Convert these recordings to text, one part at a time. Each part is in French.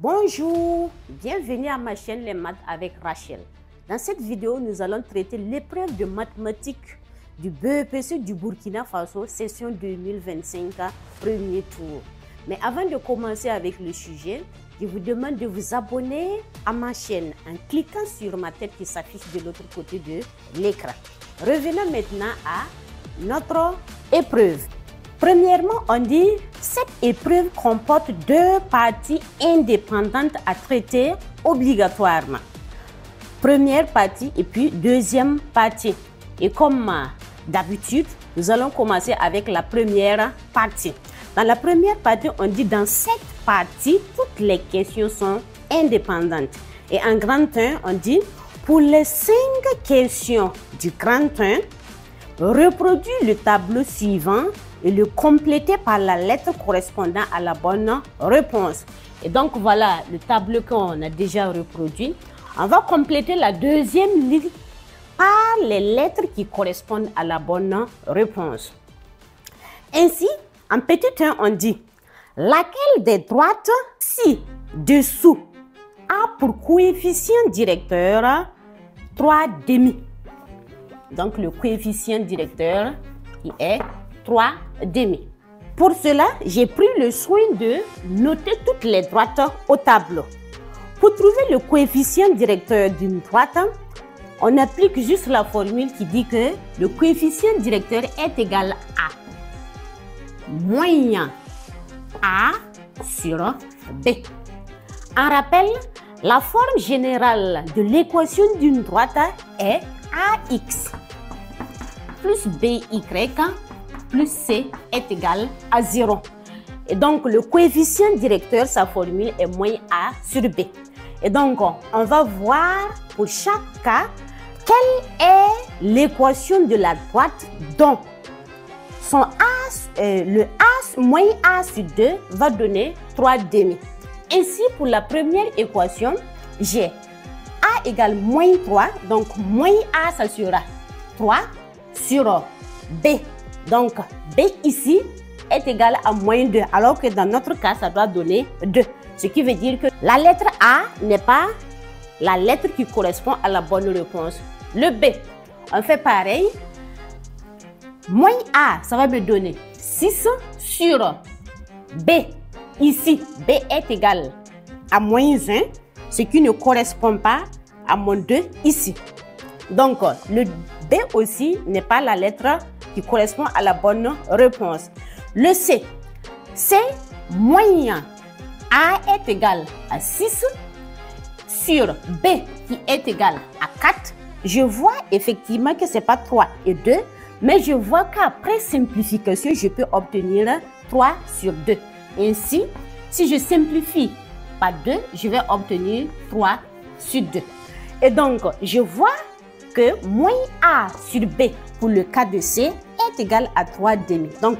Bonjour, bienvenue à ma chaîne Les Maths avec Rachel. Dans cette vidéo, nous allons traiter l'épreuve de mathématiques du BEPC du Burkina Faso, session 2025, premier tour. Mais avant de commencer avec le sujet, je vous demande de vous abonner à ma chaîne en cliquant sur ma tête qui s'affiche de l'autre côté de l'écran. Revenons maintenant à notre épreuve. Premièrement, on dit cette épreuve comporte deux parties indépendantes à traiter obligatoirement. Première partie et puis deuxième partie. Et comme d'habitude, nous allons commencer avec la première partie. Dans la première partie, on dit dans cette partie, toutes les questions sont indépendantes. Et en grand 1, on dit pour les 5 questions du grand 1, reproduis le tableau suivant et le compléter par la lettre correspondant à la bonne réponse. Et donc voilà le tableau qu'on a déjà reproduit. On va compléter la deuxième ligne par les lettres qui correspondent à la bonne réponse. Ainsi, en petit 1, on dit laquelle des droites ci-dessous a pour coefficient directeur 3 demi. Donc le coefficient directeur qui est 3 demi. Pour cela, j'ai pris le soin de noter toutes les droites au tableau. Pour trouver le coefficient directeur d'une droite, on applique juste la formule qui dit que le coefficient directeur est égal à moins A sur B. En rappel, la forme générale de l'équation d'une droite est AX plus BY plus C est égal à 0. Et donc, le coefficient directeur, sa formule est moins A sur B. Et donc, on va voir pour chaque cas, quelle est l'équation de la droite dont son le A moins A sur 2 va donner 3 demi. Ainsi, pour la première équation, j'ai A égale moins 3, donc moins A, ça sera 3 sur B. Donc, B ici est égal à moins 2, alors que dans notre cas, ça doit donner 2. Ce qui veut dire que la lettre A n'est pas la lettre qui correspond à la bonne réponse. Le B, on fait pareil. Moins A, ça va me donner 6 sur B. Ici, B est égal à moins 1, ce qui ne correspond pas à moins 2 ici. Donc, le B aussi n'est pas la lettre qui correspond à la bonne réponse. Le C, c'est moins A est égal à 6 sur B qui est égal à 4. Je vois effectivement que ce n'est pas 3 et 2, mais je vois qu'après simplification, je peux obtenir 3 sur 2. Ainsi, si je simplifie par 2, je vais obtenir 3 sur 2. Et donc, je vois que moins A sur B pour le cas de C est égal à 3 demi. Donc,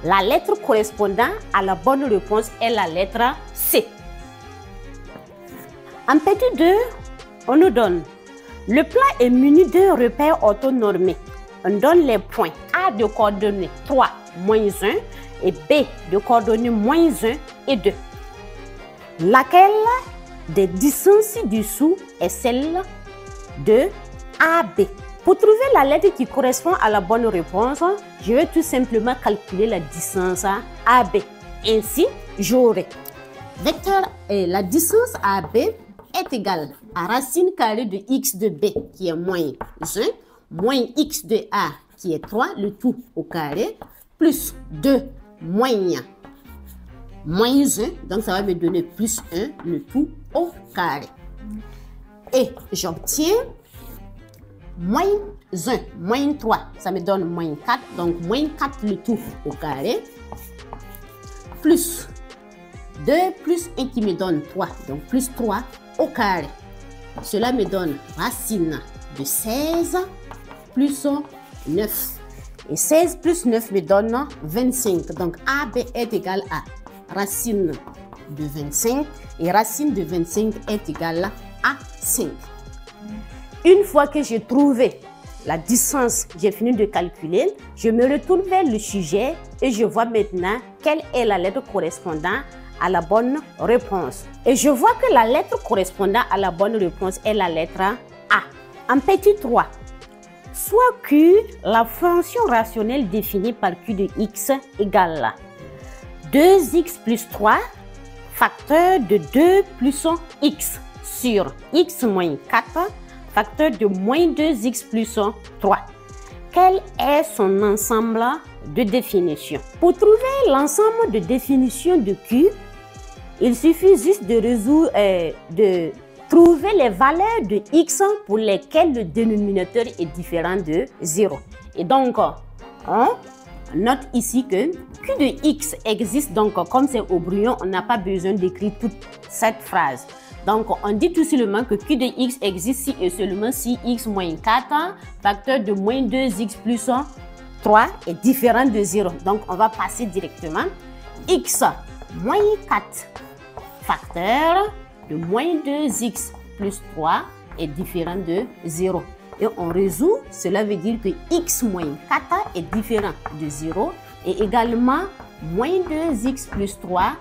la lettre correspondant à la bonne réponse est la lettre C. En petit 2, on nous donne le plan est muni de repères orthonormés. On donne les points A de coordonnées 3, moins 1 et B de coordonnées moins 1 et 2. Laquelle des distances ci-dessous est celle de AB? Pour trouver la lettre qui correspond à la bonne réponse, je vais tout simplement calculer la distance AB. Ainsi, j'aurai vecteur et la distance AB est égale à racine carrée de x de B qui est moins 1, moins x de A qui est 3, le tout au carré, plus 2 moins 1, donc ça va me donner plus 1, le tout au carré. Et j'obtiens moins 1, moins 3, ça me donne moins 4, donc moins 4 le tout au carré, plus 2 plus 1 qui me donne 3, donc plus 3 au carré. Cela me donne racine de 16 plus 9. Et 16 plus 9 me donne 25. Donc AB est égal à racine de 25 et racine de 25 est égal à 5. Une fois que j'ai trouvé la distance, j'ai fini de calculer, je me retourne vers le sujet et je vois maintenant quelle est la lettre correspondant à la bonne réponse. Et je vois que la lettre correspondant à la bonne réponse est la lettre A. En petit 3, soit Q, la fonction rationnelle définie par Q de x égale 2x plus 3 facteur de 2 plus x sur x moins 4 facteur de moins 2x plus 3. Quel est son ensemble de définition? Pour trouver l'ensemble de définition de Q, il suffit juste de trouver les valeurs de x pour lesquelles le dénominateur est différent de 0. Et donc, on note ici que Q de x existe, donc comme c'est au brouillon, on n'a pas besoin d'écrire toute cette phrase. Donc, on dit tout simplement que Q de x existe si et seulement si x moins 4 facteur de moins 2x plus 3 est différent de 0. Donc, on va passer directement. X moins 4 facteur de moins 2x plus 3 est différent de 0. Et on résout, cela veut dire que x moins 4 est différent de 0 et également moins 2x plus 3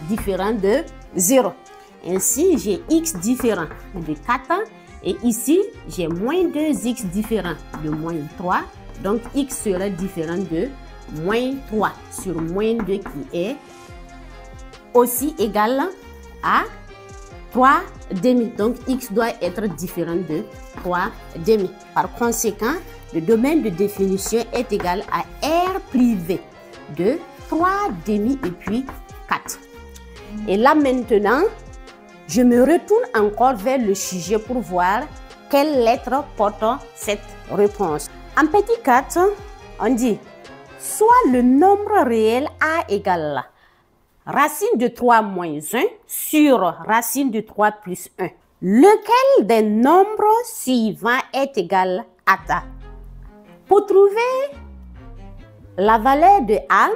différent de 0. Ainsi, j'ai x différent de 4 et ici, j'ai moins 2x différent de moins 3. Donc, x sera différent de moins 3 sur moins 2 qui est aussi égal à 3 demi. Donc, x doit être différent de 3 demi. Par conséquent, le domaine de définition est égal à R privé de 3 demi et puis 4. Et là maintenant, je me retourne encore vers le sujet pour voir quelle lettre porte cette réponse. En petit 4, on dit soit le nombre réel A égale racine de 3 moins 1 sur racine de 3 plus 1. Lequel des nombres suivants est égal à A? Pour trouver la valeur de A,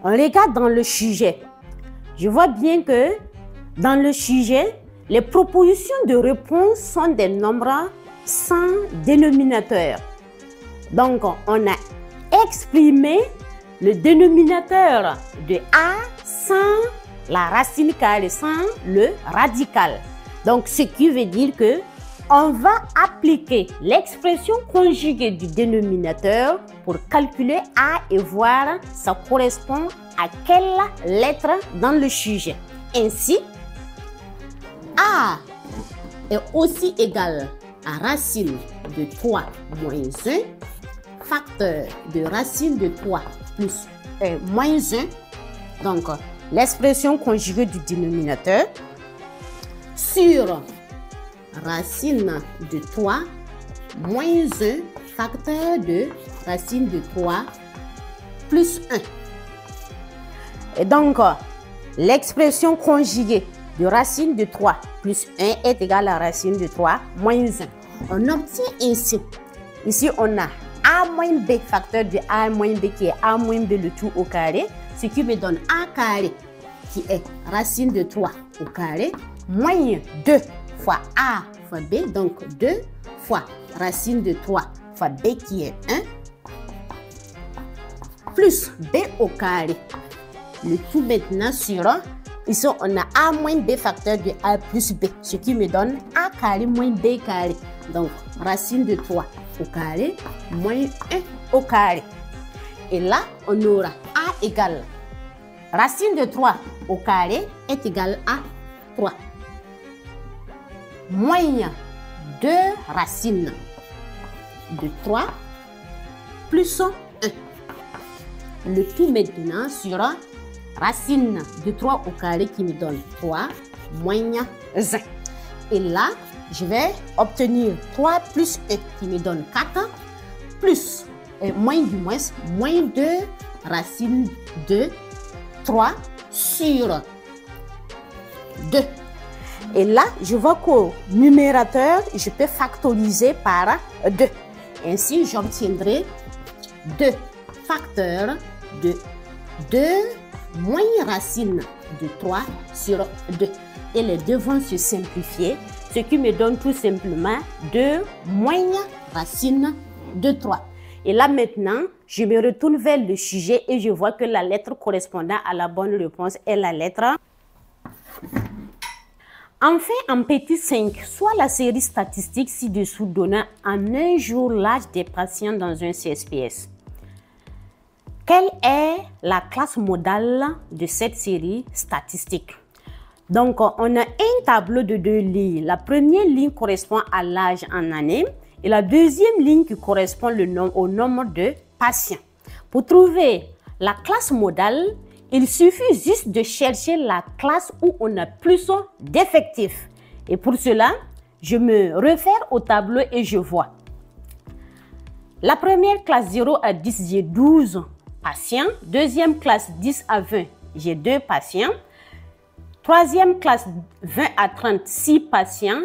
on regarde dans le sujet. Je vois bien que dans le sujet, les propositions de réponse sont des nombres sans dénominateur. Donc, on a exprimé le dénominateur de A sans la racine carrée, sans le radical. Donc, ce qui veut dire que on va appliquer l'expression conjuguée du dénominateur pour calculer A et voir ça correspond à quelle lettre dans le sujet. Ainsi, A est aussi égal à racine de 3 moins 1 facteur de racine de 3 plus moins 1. Donc, l'expression conjuguée du dénominateur sur racine de 3 moins 1 facteur de racine de 3 plus 1. Et donc, l'expression conjuguée de racine de 3 plus 1 est égale à racine de 3 moins 1. On obtient ainsi, ici on a A moins B facteur de A moins B qui est A moins B le tout au carré, ce qui me donne A carré qui est racine de 3 au carré, moins 2 fois A fois B, donc 2 fois racine de 3 fois B qui est 1, plus B au carré. Le tout maintenant sur, ici on a A moins B facteur de A plus B, ce qui me donne A carré moins B carré. Donc racine de 3 au carré moins 1 au carré. Et là, on aura A égale racine de 3 au carré est égal à 3. Moins 2 racines de 3 plus 1. Le tout maintenant sur racine de 3 au carré qui me donne 3 moins 1. Et là, je vais obtenir 3 plus 1 qui me donne 4 plus moins 2 racine de 3 sur 2. Et là, je vois qu'au numérateur, je peux factoriser par 2. Ainsi, j'obtiendrai 2 facteurs de 2 moins racine de 3 sur 2. Et les deux vont se simplifier, ce qui me donne tout simplement 2 moins racine de 3. Et là maintenant, je me retourne vers le sujet et je vois que la lettre correspondant à la bonne réponse est la lettre Enfin, en petit 5, soit la série statistique ci-dessous donnant en un jour l'âge des patients dans un CSPS. Quelle est la classe modale de cette série statistique? Donc, on a un tableau de 2 lignes. La première ligne correspond à l'âge en année et la deuxième ligne qui correspond au nombre de patients. Pour trouver la classe modale, il suffit juste de chercher la classe où on a plus d'effectifs. Et pour cela, je me réfère au tableau et je vois. La première classe 0 à 10, j'ai 12 patients. Deuxième classe 10 à 20, j'ai 2 patients. Troisième classe 20 à 36 patients.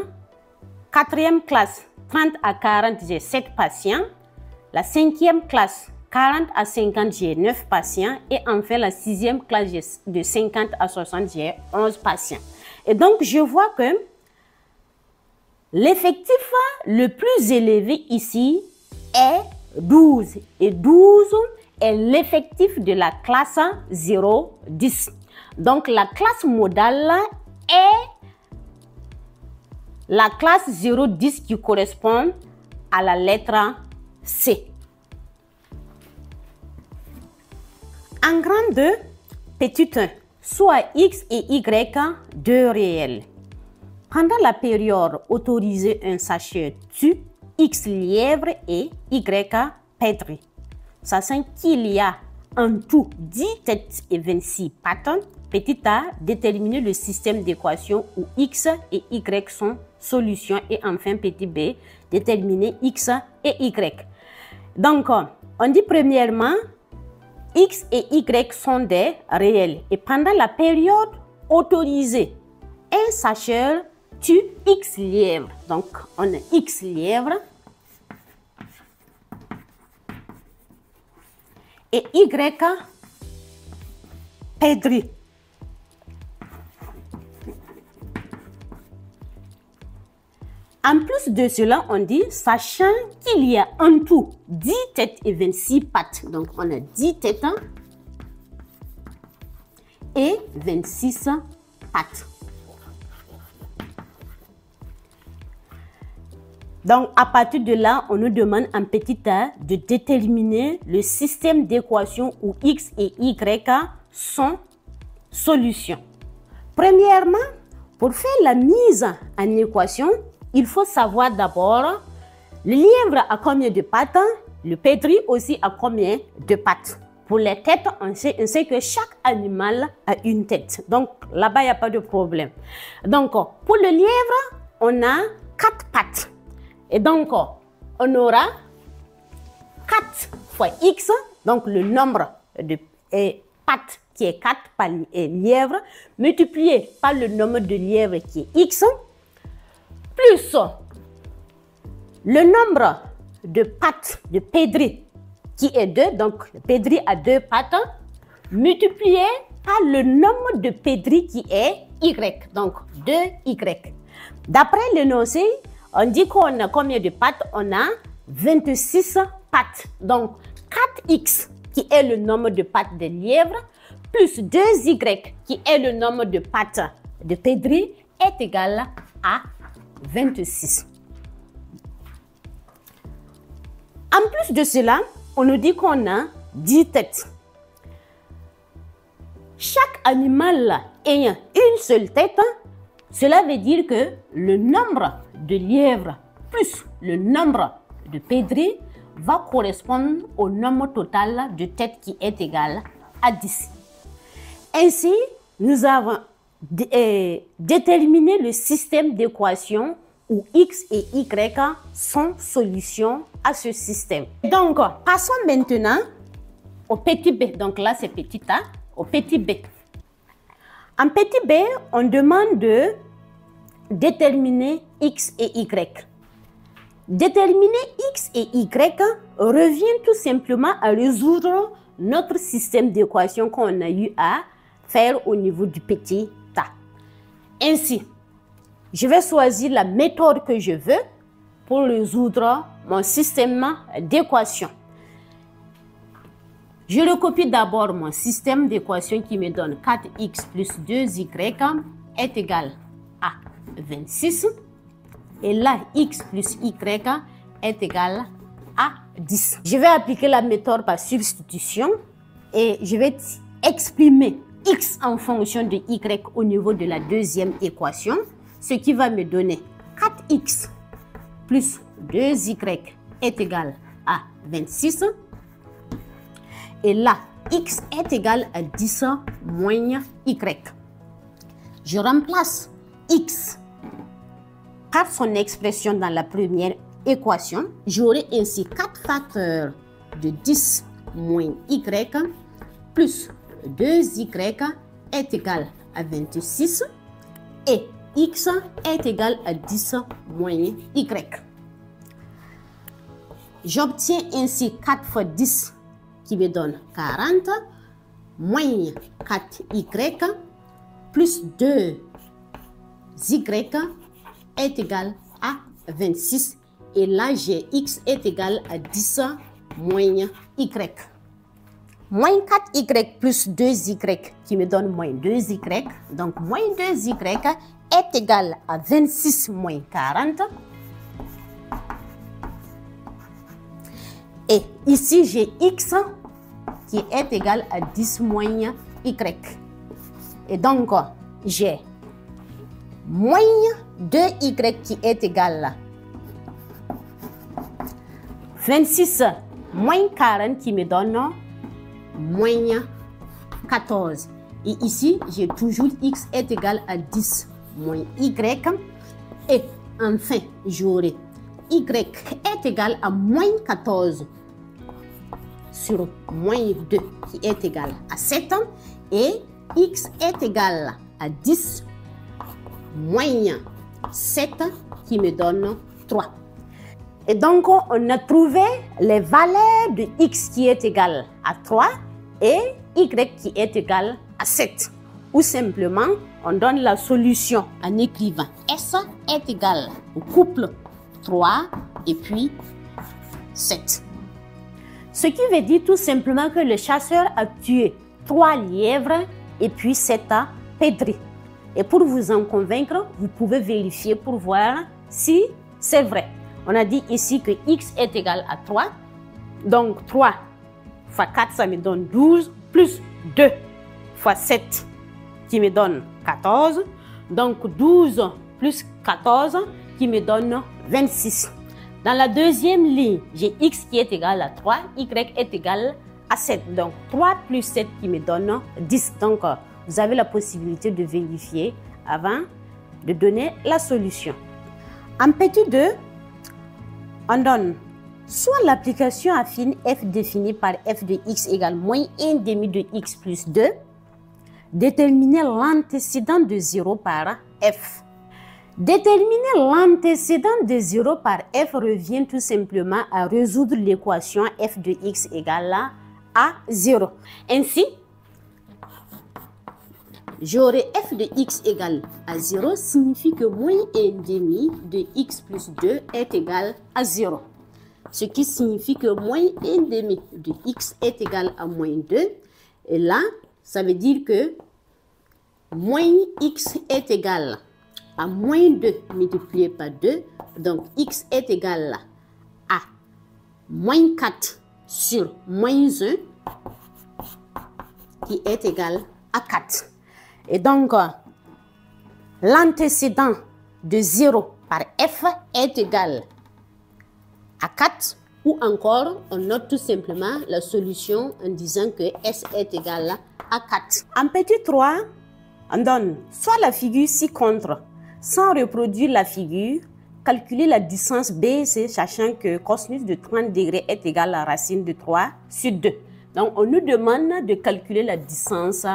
Quatrième classe 30 à 40, j'ai 7 patients. La cinquième classe 40 à 50, j'ai 9 patients. Et enfin, la sixième classe de 50 à 60, j'ai 11 patients. Et donc, je vois que l'effectif le plus élevé ici est 12. Et 12 est l'effectif de la classe 0-10. Donc, la classe modale est la classe 0-10 qui correspond à la lettre C. En grand 2, petit 1, soit X et Y, deux réels. Pendant la période autorisée, un sachet tue X lièvre et Y perdrix. Sachant qu'il y a en tout 10 têtes et 26 pattes, petit a, déterminer le système d'équation où X et Y sont solutions. Et enfin, petit b, déterminer X et Y. Donc, on dit premièrement, X et Y sont des réels. Et pendant la période autorisée, un sachet tue X lièvre. Donc, on a X lièvre et Y perdrix. En plus de cela, on dit, sachant qu'il y a en tout 10 têtes et 26 pattes. Donc, on a 10 têtes et 26 pattes. Donc, à partir de là, on nous demande en petit a de déterminer le système d'équation où X et Y sont solutions. Premièrement, pour faire la mise en équation, il faut savoir d'abord le lièvre a combien de pattes, le perdrix aussi a combien de pattes. Pour les têtes, on sait que chaque animal a une tête. Donc là-bas, il n'y a pas de problème. Donc pour le lièvre, on a 4 pattes. Et donc on aura 4 fois x, donc le nombre de pattes qui est 4 par lièvre, multiplié par le nombre de lièvres qui est x, plus le nombre de pattes de perdrix qui est 2, donc le perdrix a 2 pattes, multiplié par le nombre de perdrix qui est y, donc 2y. D'après l'énoncé, on dit qu'on a combien de pattes? On a 26 pattes. Donc 4x qui est le nombre de pattes de lièvre plus 2y qui est le nombre de pattes de perdrix est égal à 26. En plus de cela, on nous dit qu'on a 10 têtes. Chaque animal ayant une seule tête, cela veut dire que le nombre de lièvres plus le nombre de perdrix va correspondre au nombre total de têtes qui est égal à 10. Ainsi, nous avons déterminé le système d'équation où x et y sont solutions à ce système. Donc, passons maintenant au petit b. Donc là, c'est petit a, au petit b. En petit b, on demande de déterminer x et y. Déterminer x et y revient tout simplement à résoudre notre système d'équation qu'on a eu à faire au niveau du petit a. Ainsi, je vais choisir la méthode que je veux pour résoudre mon système d'équation. Je recopie d'abord mon système d'équation qui me donne 4x plus 2y est égal à 26. Et là, x plus y est égal à 10. Je vais appliquer la méthode par substitution et je vais exprimer x en fonction de y au niveau de la deuxième équation, ce qui va me donner 4x plus 2y est égal à 26. Et là, x est égal à 10 moins y. Je remplace x par son expression dans la première équation. J'aurai ainsi 4 facteurs de 10 moins y plus 2y est égal à 26 et x est égal à 10 moins y. J'obtiens ainsi 4 fois 10 qui me donne 40 moins 4y plus 2y est égal à 26 et là j'ai x est égal à 10 moins y. Moins 4y plus 2y qui me donne moins 2y. Donc moins 2y est égal à 26 moins 40. Et ici j'ai x qui est égal à 10 moins y. Et donc j'ai moins 2y qui est égal à 26 moins 40 qui me donne moins 14. Et ici, j'ai toujours x est égal à 10 moins y. Et enfin, j'aurai y est égal à moins 14 sur moins 2 qui est égal à 7. Et x est égal à 10 moins 7 qui me donne 3. Et donc, on a trouvé les valeurs de x qui est égal à 3 et y qui est égal à 7. Ou simplement, on donne la solution en écrivant S est égal au couple 3 et puis 7. Ce qui veut dire tout simplement que le chasseur a tué 3 lièvres et puis 7 perdrix. Et pour vous en convaincre, vous pouvez vérifier pour voir si c'est vrai. On a dit ici que x est égal à 3. Donc 3 fois 4, ça me donne 12, plus 2 fois 7 qui me donne 14. Donc 12 plus 14 qui me donne 26. Dans la deuxième ligne, j'ai x qui est égal à 3, y est égal à 7. Donc 3 plus 7 qui me donne 10. Donc vous avez la possibilité de vérifier avant de donner la solution. En petit 2, on donne soit l'application affine f définie par f de x égale moins 1 demi de x plus 2, déterminer l'antécédent de 0 par f. Déterminer l'antécédent de 0 par f revient tout simplement à résoudre l'équation f de x égale à 0. Ainsi, j'aurai f de x égale à 0 signifie que moins 1 demi de x plus 2 est égal à 0. Ce qui signifie que moins 1 demi de x est égal à moins 2. Et là, ça veut dire que moins x est égal à moins 2 multiplié par 2. Donc, x est égal à moins 4 sur moins 1 qui est égal à 4. Et donc, l'antécédent de 0 par f est égal à 4. Ou encore, on note tout simplement la solution en disant que s est égal à 4. En petit 3, on donne soit la figure ci-contre, sans reproduire la figure, calculer la distance BC, sachant que cosinus de 30 degrés est égal à la racine de 3 sur 2. Donc, on nous demande de calculer la distance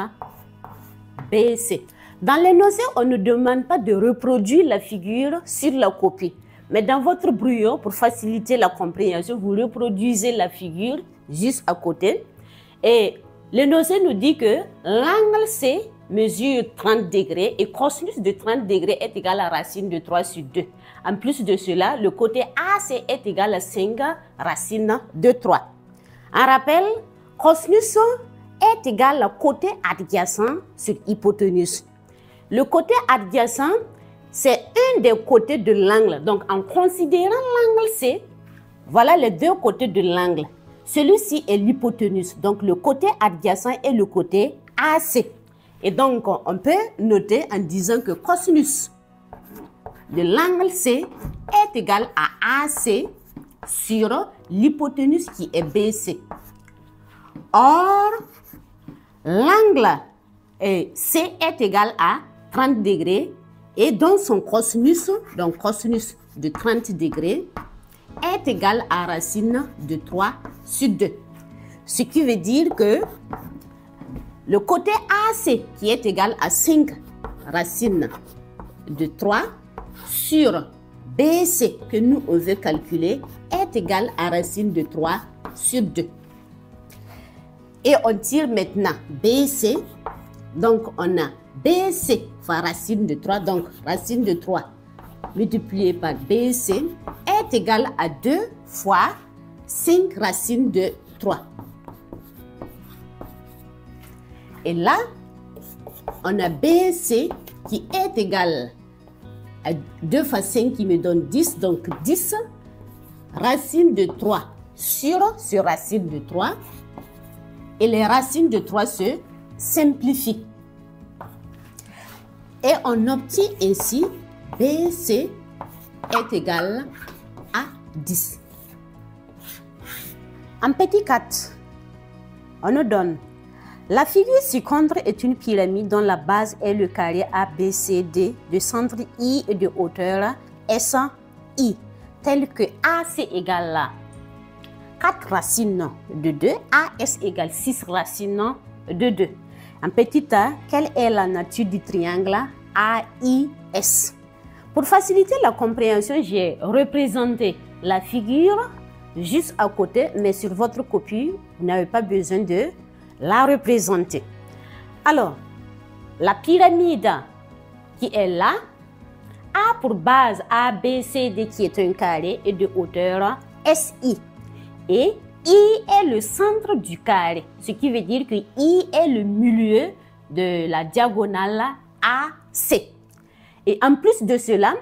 BC. Dans les nausées, on ne demande pas de reproduire la figure sur la copie. Mais dans votre brouillon, pour faciliter la compréhension, vous reproduisez la figure juste à côté. Et le nausée nous dit que l'angle C mesure 30 degrés et cosinus de 30 degrés est égal à la racine de 3 sur 2. En plus de cela, le côté AC est égal à 5 racine de 3. En rappel, cosinus est égal au côté adjacent sur hypoténuse. Le côté adjacent, c'est un des côtés de l'angle. Donc, en considérant l'angle C, voilà les deux côtés de l'angle. Celui-ci est l'hypoténuse. Donc, le côté adjacent est le côté AC. Et donc, on peut noter en disant que cosinus de l'angle C est égal à AC sur l'hypoténuse qui est BC. Or, l'angle C est égal à 30 degrés et donc son cosinus, donc cosinus de 30 degrés, est égal à racine de 3 sur 2. Ce qui veut dire que le côté AC qui est égal à 5 racine de 3 sur BC que nous on veut calculer est égal à racine de 3 sur 2. Et on tire maintenant BC. Donc on a BC fois racine de 3. Donc racine de 3 multiplié par BC est égal à 2 fois 5 racine de 3. Et là, on a BC qui est égal à 2 fois 5 qui me donne 10. Donc 10 racine de 3 sur racine de 3. Et les racines de 3 se simplifient. Et on obtient ainsi BC est égal à 10. En petit 4, on nous donne la figure ci-contre est une pyramide dont la base est le carré ABCD de centre I et de hauteur SI, tel que AC égale à 4 racines de 2, AS égale 6 racines de 2. En petit a, quelle est la nature du triangle AIS? Pour faciliter la compréhension, j'ai représenté la figure juste à côté, mais sur votre copie, vous n'avez pas besoin de la représenter. Alors, la pyramide qui est là a pour base ABCD qui est un carré et de hauteur SI. Et I est le centre du carré, ce qui veut dire que I est le milieu de la diagonale AC. Et en plus de cela,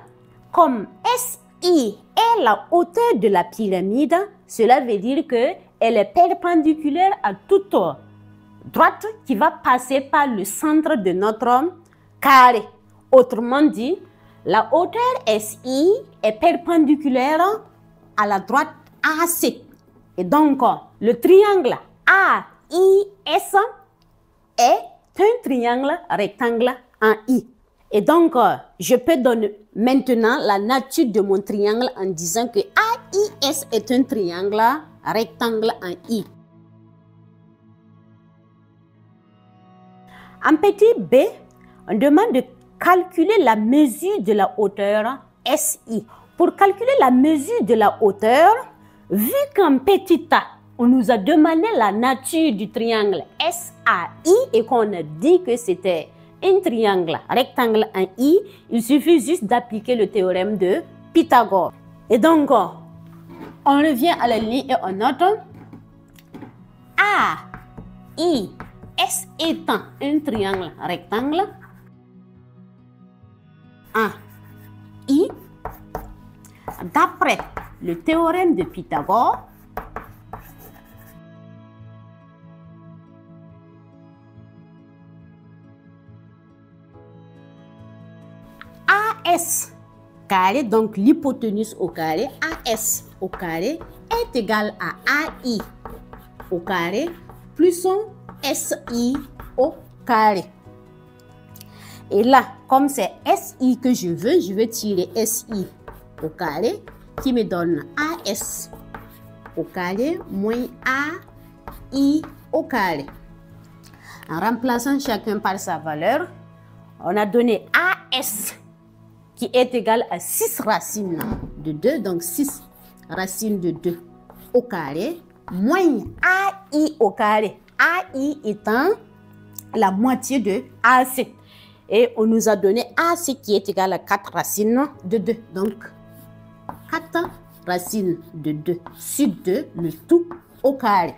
comme SI est la hauteur de la pyramide, cela veut dire qu'elle est perpendiculaire à toute droite qui va passer par le centre de notre carré. Autrement dit, la hauteur SI est perpendiculaire à la droite AC. Et donc, le triangle AIS est un triangle rectangle en I. Et donc, je peux donner maintenant la nature de mon triangle en disant que AIS est un triangle rectangle en I. En petit b, on demande de calculer la mesure de la hauteur SI. Pour calculer la mesure de la hauteur, vu qu'en petit a, on nous a demandé la nature du triangle SAI et qu'on a dit que c'était un triangle rectangle en I, il suffit juste d'appliquer le théorème de Pythagore. Et donc, on revient à la ligne et on note AIS étant un triangle rectangle en I, d'après le théorème de Pythagore, AS carré, donc l'hypoténuse au carré, AS au carré est égal à AI au carré plus son SI au carré. Et là, comme c'est SI que je veux tirer SI au carré qui me donne AS au carré moins AI au carré. En remplaçant chacun par sa valeur, on a donné AS qui est égal à 6 racines de 2, donc 6 racines de 2 au carré, moins AI au carré, AI étant la moitié de AC. Et on nous a donné AC qui est égal à 4 racines de 2, donc 4 racines de 2 sur 2, le tout au carré.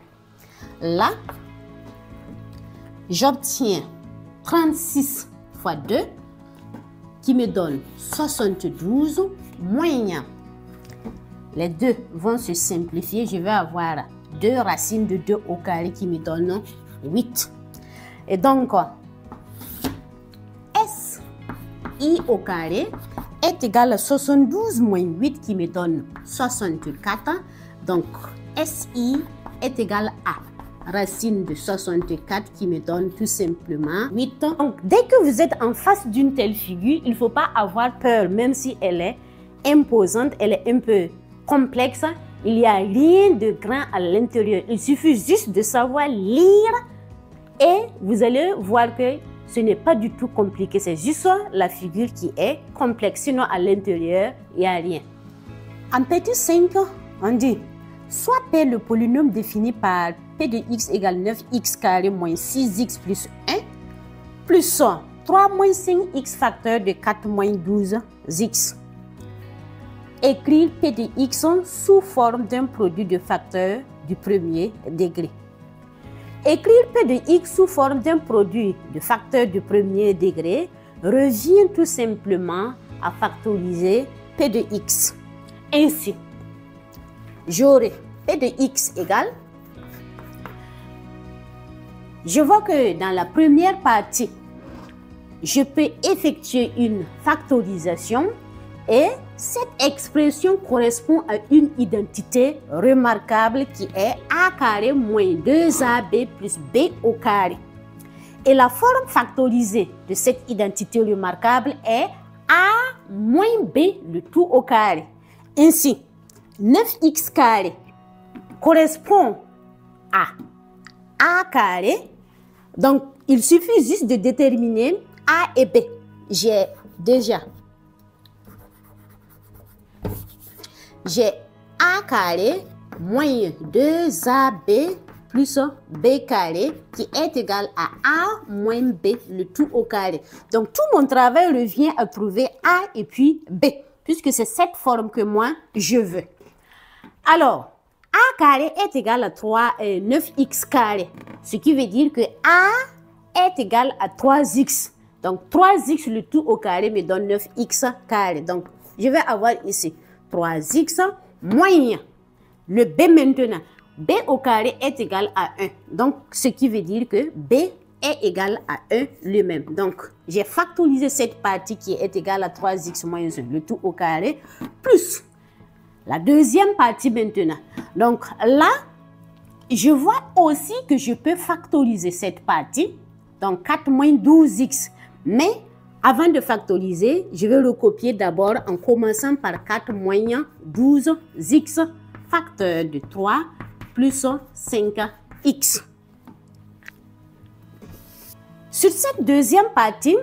Là, j'obtiens 36 fois 2, qui me donne 72 moins. Les deux vont se simplifier. Je vais avoir 2 racines de 2 au carré qui me donnent 8. Et donc, SI au carré est égal à 72 moins 8 qui me donne 64. Donc, SI est égal à racine de 64 qui me donne tout simplement 8. Donc, dès que vous êtes en face d'une telle figure, il ne faut pas avoir peur, même si elle est imposante, elle est un peu complexe. Il n'y a rien de grand à l'intérieur. Il suffit juste de savoir lire et vous allez voir que ce n'est pas du tout compliqué. C'est juste la figure qui est complexe. Sinon, à l'intérieur, il n'y a rien. En petit 5, on dit soit P, le polynôme défini par P de x égale 9x carré moins 6x plus 1, plus 3 moins 5x facteur de 4 moins 12x. Écrire P de x sous forme d'un produit de facteurs du premier degré. Écrire P de x sous forme d'un produit de facteurs du premier degré revient tout simplement à factoriser P de x. Ainsi, j'aurai P de x égale, je vois que dans la première partie, je peux effectuer une factorisation et cette expression correspond à une identité remarquable qui est a carré moins 2ab plus b au carré. Et la forme factorisée de cette identité remarquable est a moins b le tout au carré. Ainsi, 9x carré correspond à a carré. Donc, il suffit juste de déterminer a et b. J'ai a carré moins 2ab plus b carré qui est égal à a moins b le tout au carré. Donc, tout mon travail revient à trouver a et puis b, puisque c'est cette forme que moi, je veux. Alors, a carré est égal à 9x carré, ce qui veut dire que a est égal à 3x. Donc, 3x le tout au carré me donne 9x carré. Donc, je vais avoir ici 3x moins le b maintenant. B au carré est égal à 1. Donc, ce qui veut dire que b est égal à 1 lui-même. Donc, j'ai factorisé cette partie qui est égale à 3x moins 1, le tout au carré, plus la deuxième partie maintenant. Donc, là, je vois aussi que je peux factoriser cette partie. Donc, 4 moins 12x. Mais, avant de factoriser, je vais recopier d'abord en commençant par 4 moins 12x facteur de 3 plus 5x. Sur cette deuxième partie,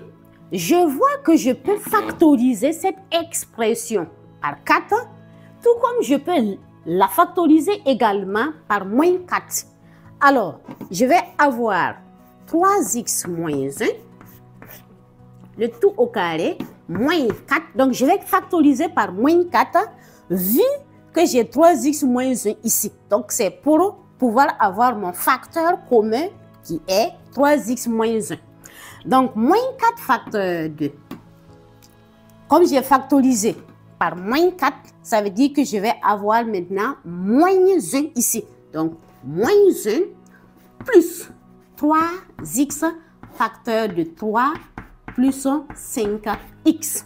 je vois que je peux factoriser cette expression par 4, tout comme je peux la factoriser également par moins 4. Alors, je vais avoir 3x moins 1, le tout au carré, moins 4. Donc, je vais factoriser par moins 4, vu que j'ai 3x moins 1 ici. Donc, c'est pour pouvoir avoir mon facteur commun qui est 3x moins 1. Donc, moins 4 facteur de, comme j'ai factorisé par moins 4, ça veut dire que je vais avoir maintenant moins 1 ici. Donc, moins 1 plus 3x facteur de 3 plus 5x.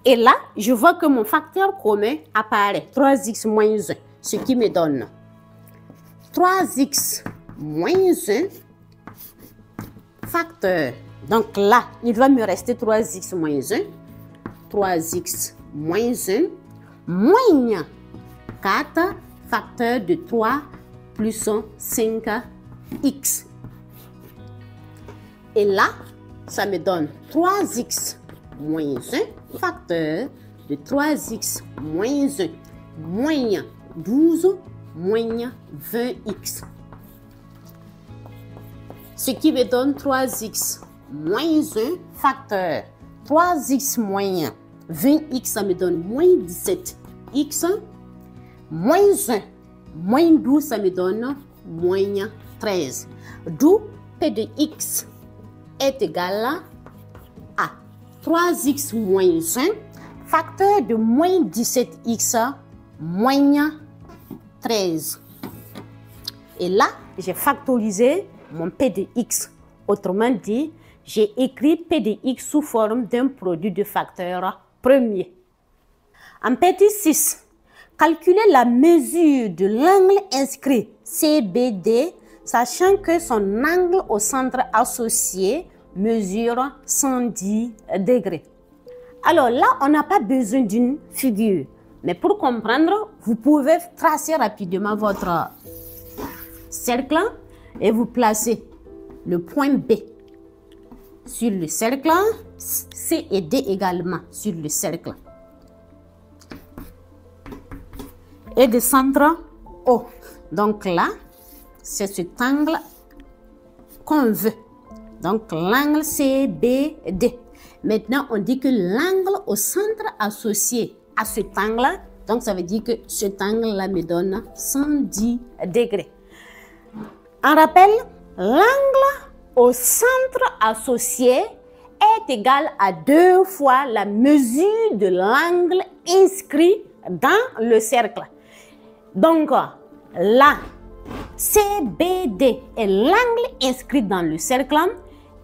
Et là, je vois que mon facteur commun apparaît, 3x moins 1, ce qui me donne 3x moins 1 facteur. Donc là, il va me rester 3x moins 1, 3x moins 1, moins 4 facteur de 3 plus 5x. Et là, ça me donne 3x moins 1 facteur de 3x moins 1 moins 12 moins 20x. Ce qui me donne 3x moins 1 facteur 3x moins 20x, ça me donne moins 17x, moins 1 moins 12, ça me donne moins 13. D'où P de x est égal à 3x moins 1, facteur de moins 17x moins 13. Et là, j'ai factorisé mon p de x. Autrement dit, j'ai écrit p de x sous forme d'un produit de facteurs premier. En petit 6, calculer la mesure de l'angle inscrit CBD, sachant que son angle au centre associé mesure 110 degrés. Alors là, on n'a pas besoin d'une figure. Mais pour comprendre, vous pouvez tracer rapidement votre cercle et vous placez le point B sur le cercle, C et D également sur le cercle. Et de centre O. Donc là, c'est cet angle qu'on veut. Donc l'angle CBD. Maintenant, on dit que l'angle au centre associé à cet angle, donc ça veut dire que cet angle-là me donne 110 degrés. En rappel, l'angle au centre associé est égal à 2 fois la mesure de l'angle inscrit dans le cercle. Donc, là, CBD est l'angle inscrit dans le cercle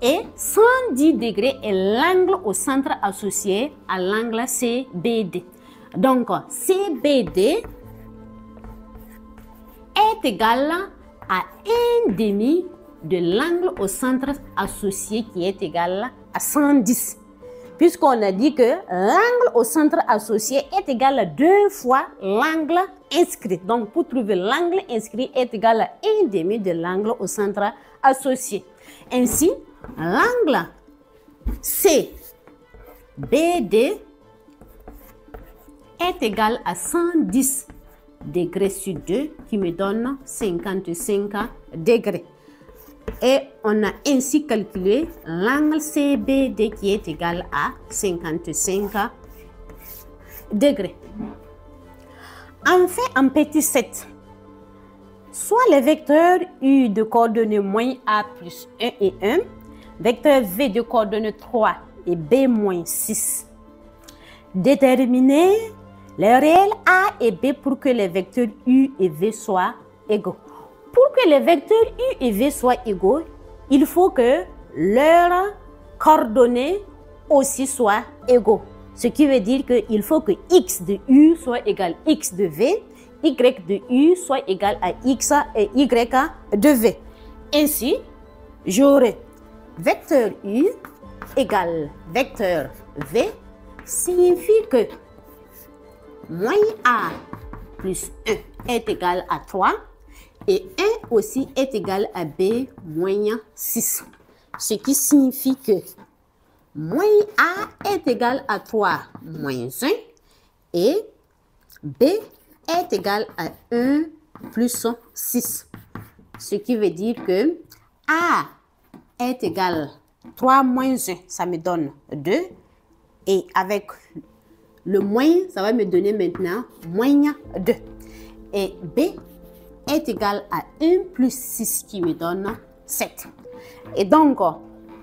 et 110 degrés est l'angle au centre associé à l'angle CBD. Donc, CBD est égal à 1/2 de l'angle au centre associé qui est égal à 110. Puisqu'on a dit que l'angle au centre associé est égal à 2 fois l'angle inscrit. Donc, pour trouver l'angle inscrit est égal à 1/2 de l'angle au centre associé. Ainsi, l'angle CBD est égal à 110 degrés sur 2 qui me donne 55 degrés. Et on a ainsi calculé l'angle CBD qui est égal à 55 degrés. Enfin, en petit 7, soit les vecteurs U de coordonnées moins A plus 1 et 1, vecteur V de coordonnées 3 et B moins 6. Déterminer les réels A et B pour que les vecteurs U et V soient égaux. Pour que les vecteurs U et V soient égaux, il faut que leurs coordonnées aussi soient égaux. Ce qui veut dire qu'il faut que x de U soit égal à x de V, y de U soit égal à x et y de V. Ainsi, j'aurai vecteur U égale vecteur V, signifie que moins A plus 1 est égal à 3 et 1 aussi est égal à B moins 6. Ce qui signifie que moins A est égal à 3 moins 1 et B est égal à 1 plus 6. Ce qui veut dire que A est égal à 3 moins 1, ça me donne 2. Et avec le moins, ça va me donner maintenant moins 2. Et B est égal à 1 plus 6 qui me donne 7. Et donc,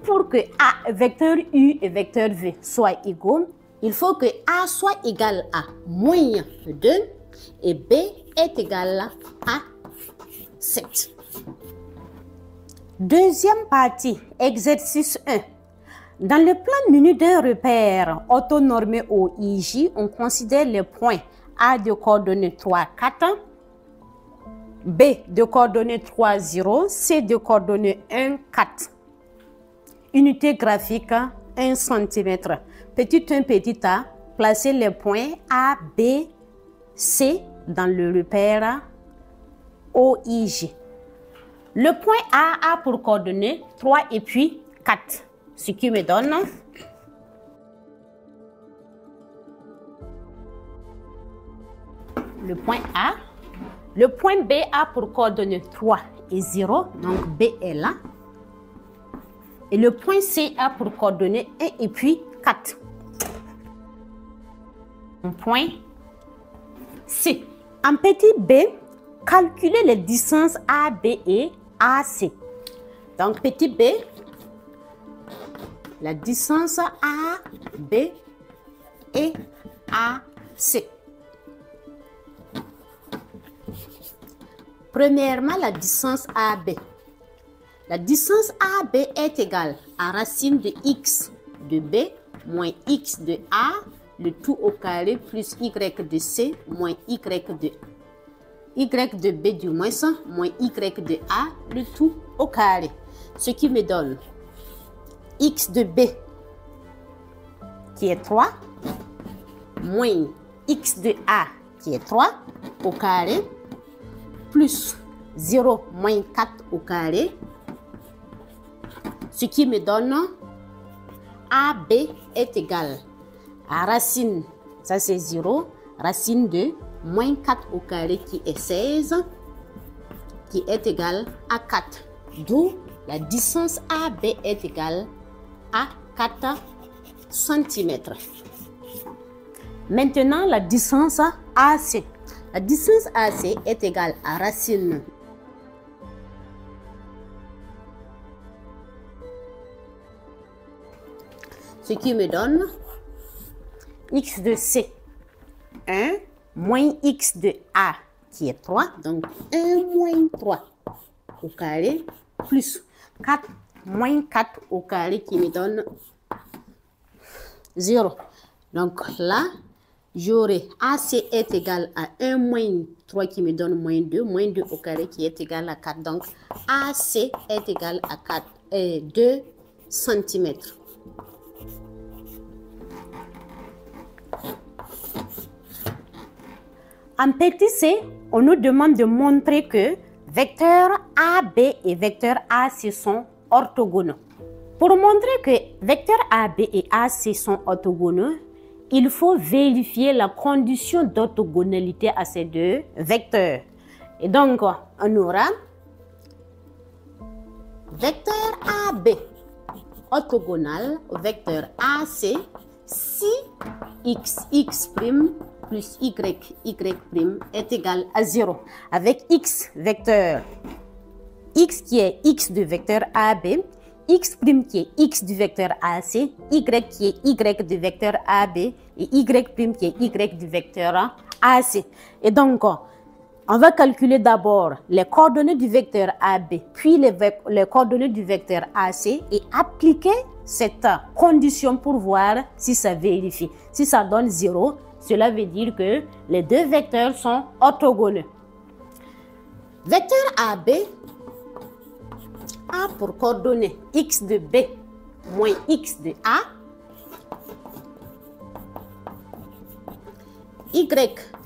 pour que A, vecteur U et vecteur V soient égaux, il faut que A soit égal à moins 2 et B est égal à 7. Deuxième partie, exercice 1. Dans le plan menu d'un repère autonormé OIJ, on considère les points A de coordonnées 3, 4, B de coordonnées 3, 0, C de coordonnées 1, 4. Unité graphique 1 cm. Petit 1, petit a, placez les points A, B, C dans le repère OIJ. Le point A a pour coordonnées 3 et puis 4. Ce qui me donne le point A. Le point B a pour coordonnées 3 et 0, donc B est là. Et le point C a pour coordonnées 1 et puis 4. Un point C. En petit b, calculez les distances AB et AC. Donc petit b, la distance AB et AC. Premièrement, la distance AB. La distance AB est égale à racine de x de B moins x de A, le tout au carré, plus y de C moins y de B du moins y de A, le tout au carré. Ce qui me donne x de B qui est 3, moins x de A qui est 3 au carré, plus 0 moins 4 au carré, ce qui me donne AB est égal à racine, ça c'est 0, racine de moins 4 au carré qui est 16, qui est égal à 4. D'où la distance AB est égale à 4 cm. Maintenant, la distance AC. La distance AC est égale à racine ce qui me donne x de C, 1, moins x de A qui est 3, donc 1 moins 3 au carré, plus 4 moins 4 au carré qui me donne 0. Donc là, j'aurai AC est égal à 1 moins 3 qui me donne moins 2 au carré qui est égal à 4. Donc AC est égal à 2 cm. En petit c, on nous demande de montrer que vecteurs AB et vecteurs AC sont orthogonaux. Pour montrer que vecteurs AB et AC sont orthogonaux, il faut vérifier la condition d'orthogonalité à ces deux vecteurs. Et donc, on aura vecteur AB orthogonal au vecteur AC si x' plus y' est égal à 0. Avec x vecteur, x qui est x du vecteur AB, x' qui est x du vecteur AC, y qui est y du vecteur AB et y' qui est y du vecteur AC. Et donc, on va calculer d'abord les coordonnées du vecteur AB, puis les coordonnées du vecteur AC et appliquer cette condition pour voir si ça vérifie. Si ça donne 0, cela veut dire que les deux vecteurs sont orthogonaux. Vecteur AB a pour coordonnées x de B moins x de A, y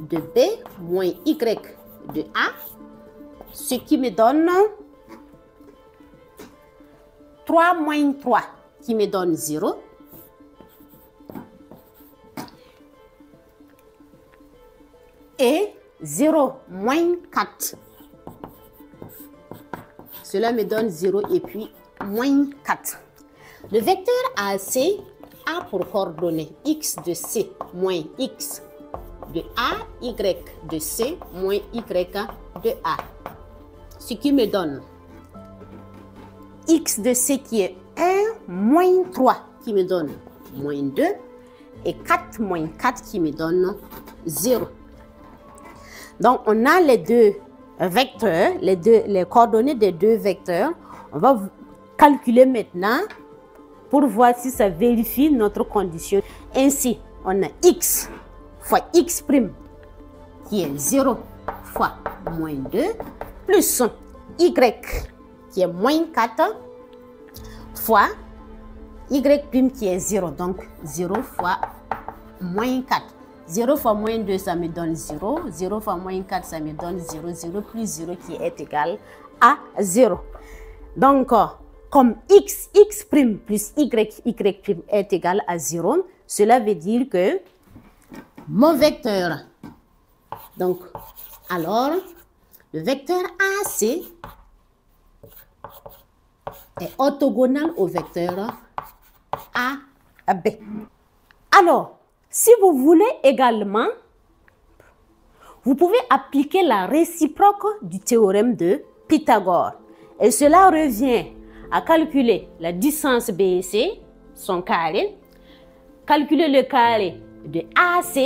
de B moins y de A, ce qui me donne 3 moins 3 qui me donne 0. Et 0 moins 4. Cela me donne 0 et puis moins 4. Le vecteur AC a pour coordonnées x de C moins x de A, y de C moins y de A. Ce qui me donne x de C qui est 1 moins 3 qui me donne moins 2 et 4 moins 4 qui me donne 0. Donc, on a les deux vecteurs, les coordonnées des deux vecteurs. On va calculer maintenant pour voir si ça vérifie notre condition. Ainsi, on a x fois x' qui est 0 fois moins 2 plus y qui est moins 4 fois y' qui est 0. Donc, 0 fois moins 4. 0 fois moins 2, ça me donne 0. 0 fois moins 4, ça me donne 0. 0 plus 0 qui est égal à 0. Donc, comme x' plus y' est égal à 0, cela veut dire que mon vecteur, donc, alors, le vecteur AC est orthogonal au vecteur AB. Alors, si vous voulez également, vous pouvez appliquer la réciproque du théorème de Pythagore. Et cela revient à calculer la distance BC son carré, calculer le carré de AC